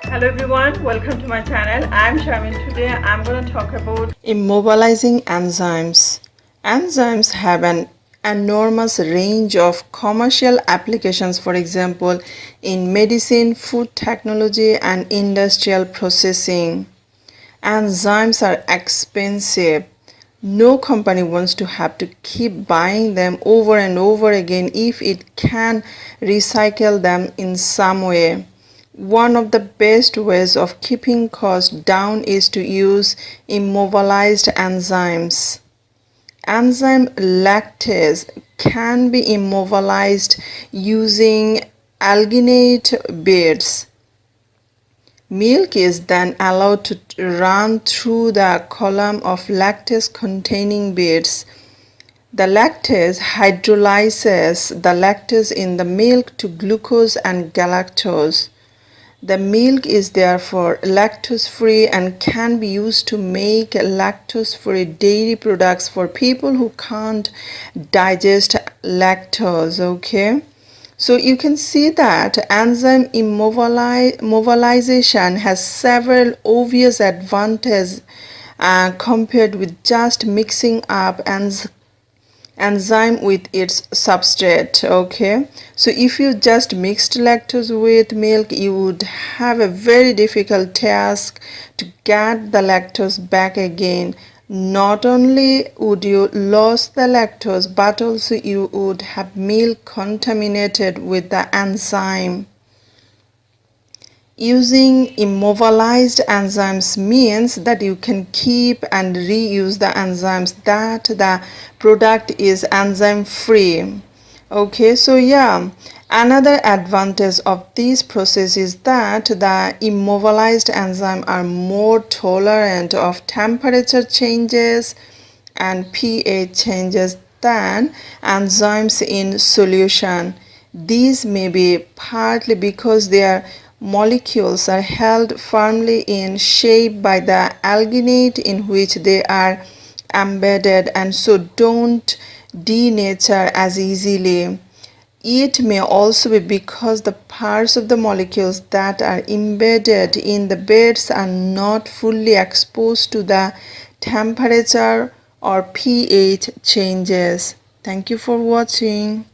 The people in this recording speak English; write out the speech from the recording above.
Hello everyone, welcome to my channel. I'm Sharmin. Today I'm going to talk about Immobilizing enzymes. Enzymes have an enormous range of commercial applications, for example, in medicine, food technology, and industrial processing. Enzymes are expensive. No company wants to have to keep buying them over and over again if it can recycle them in some way. One of the best ways of keeping costs down is to use immobilized enzymes. Enzyme lactase can be immobilized using alginate beads. Milk is then allowed to run through the column of lactose-containing beads. The lactase hydrolyzes the lactose in the milk to glucose and galactose. The milk is therefore lactose-free and can be used to make lactose-free dairy products for people who can't digest lactose. Okay. So you can see that enzyme immobilization has several obvious advantages compared with just mixing up enzyme with its substrate. Okay, so if you just mixed lactose with milk, you would have a very difficult task to get the lactose back again. Not only would you lose the lactose, but also you would have milk contaminated with the enzyme. Using immobilized enzymes means that you can keep and reuse the enzymes, that the product is enzyme free. Okay, so yeah, another advantage of this process is that the immobilized enzymes are more tolerant of temperature changes and pH changes than enzymes in solution. These may be partly because their molecules are held firmly in shape by the alginate in which they are embedded and so don't denature as easily. It may also be because the parts of the molecules that are embedded in the beads are not fully exposed to the temperature or pH changes. Thank you for watching.